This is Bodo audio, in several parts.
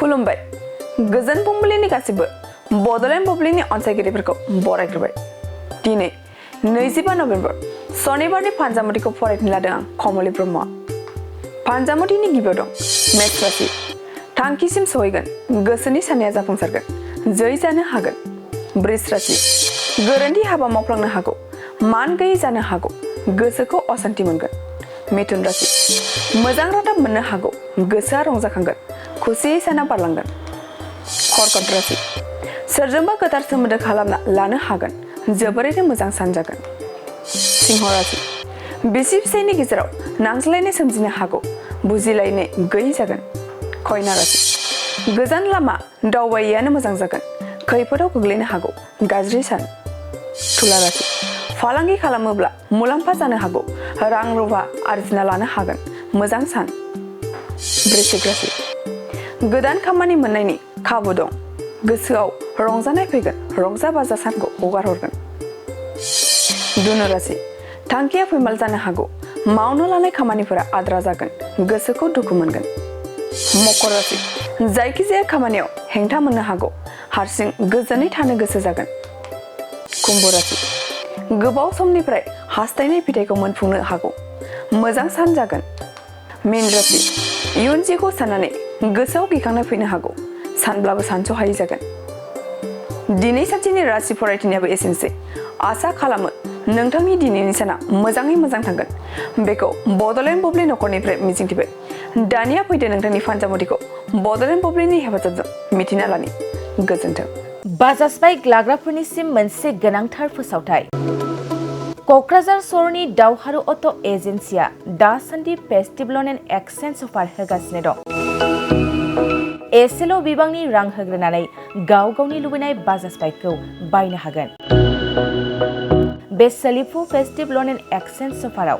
खुलुमबाय गोजोन फुंबिलिनि गासिबो बड'लेण्ड बुब्लिनि अनसायगिरिफोरखौ बरायग्रोबाय। दिनै 25 नभेम्बर शनिबारनि फानजामुथिखौ फरायनो लादों आं कमलि ब्रह्मआ। फानजामुथिनि गिबियाव दं मेष राशि। थांखिसिम सहैगोन, गोसोनि साननाया जाफुंसारगोन, जै जानो हागोन। वृष राशि। गोरोन्थि हाबा मावफ्लांनो हागौ, मान गैयै जानो हागौ, गोसोखौ असान्ति मोनगोन। मिथुन राशि। मोजां रादाब मोननो हागौ, गोसोआ रंजाखांगोन, खुसियै साना बारलांगोन। कर्कट राशि। सोरजोंबा गोथार सोमोन्दो खालामना लानो हागोन, जोबोरैनो मोजां सान जागोन। सिंह राशि। बिसि फिसायनि गेजेराव नांज्लायनाय सोमजिनो हागौ, बुजिलायनाय गैयै जागोन। कन्या राशि। गोजान लामा दावबायैयानो मोजां जागोन, खैफोदाव गोग्लैनो हागौ, गाज्रि सान। तुला राशि। फालांगि खालामोब्ला मुलाम्फा जानो हागौ, रां रुफा आरजिना लानो हागोन, मोजां सान। वृश्चिक राशि। गोदान खामानि मोननायनि खाबु दं, गोसोआव रंजानाय फैगोन, रंजा बाजा सानखौ हगार हरगोन। धनु राशि। थांखिया फैमाल जानो हागौ, मावनो लानाय खामानिफोरा आद्रा जागोन, गोसोखौ दुखु मोनगोन। मकर राशि। जायखिजाया खामानियाव हेंथा मोननो हागौ, हारसिं गोजोनै थानो गोसो जागोन। कुम्भ राशि। गोबाव समनिफ्राय हास्थायनाय फिथाइखौ मोनफुंनो हागौ, मोजां सान जागोन। मीन राशि। इयुन जिउखौ साननानै गोसोआव गिखांनाय फैनो हागौ, सानब्लाबो सानस'हायै जागोन। दिनै सानसेनि राशि फरायथिनायाबो एसेनोसै। आसा खालामो नोंथांनि दिनैनि साना मोजाङै मोजां थांगोन, बेखौ बड'लेण्ड बुब्लि नखरनिफ्राय मिजिंथिबाय। दानिया फैदो नोंथांनि फानजामुथिखौ बड'लेण्ड बुब्लिनि हेफाजाबजों मिथिना लानि। गोजोन्थों। बाजाज बाइक लाग्राफोरनिसिम मोनसे गोनांथार फोसावथाय। क'क्राझार सहरनि दावहारु अट' एजेन्सिया दासान्दि फेस्टिभ ल'न एन्ड एक्सचेन्ज अफार होगासिनो दं। एसेल' बिबांनि रां होग्रोनानै गाव गावनि लुबैनाय बाजाज बाइकखौ बायनो हागोन। बे सोलिफु फेस्टिभ ल'न एन्ड एक्सचेन्ज अफाराव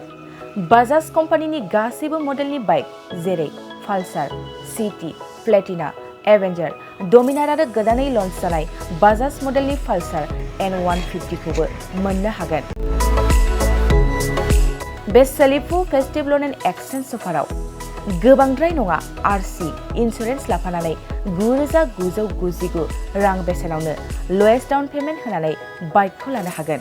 बाजाज कम्पानिनि गासैबो मडेलनि बाइक जेरै पालसार, सिटि, प्लेटिना, एवेन्जार, डमिनार आरो गोदानै लन्च जानाय बाजाज मडेलनि पालसार N150 खौबो मोननो हागोन। बे सोलिफु फेस्टिभ ल'न एन्ड एक्सचेन्ज अफाराव गोबांद्राय नङा RC इन्सुरेन्स लाफानानै 9,999 रां बेसेनावनो लवेस्ट डाउन पेमेन्ट होनानै बाइकखौ लानो हागोन।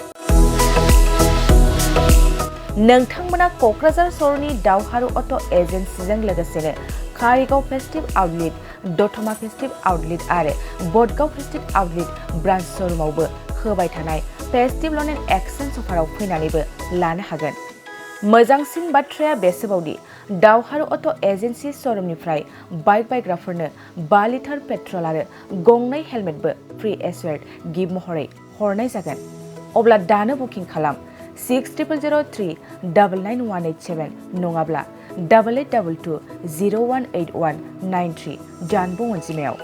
नोंथांमोना क'क्राझार सहरनि दावहारु अट' एजेन्सिजों लोगोसेनो कारिगाव फेस्टिभ आउटलेट, दतमा फेस्टिभ आउटलेट आरो बडगाव फेस्टिभ आउटलेट ब्रान्च श'रुमावबो होबाय थानाय फेस्टिभ ल'न एन्ड एक्सचेन्ज अफाराव फैनानैबो लानो हागोन। मोजांसिन बाथ्राया बेसोबावदि दावहारु अट' एजेन्सि श'रुमनिफ्राय बाइक बायग्राफोरनो 5 लिटार पेट्रल आरो गंनै हेलमेटबो फ्रि एसुयार्ड गिफ्ट महरै हरनाय जागोन। अब्ला दानो बुकिं खालाम 6000399187 नङाब्ला 8822 018193 जानबुं अनजिमायाव।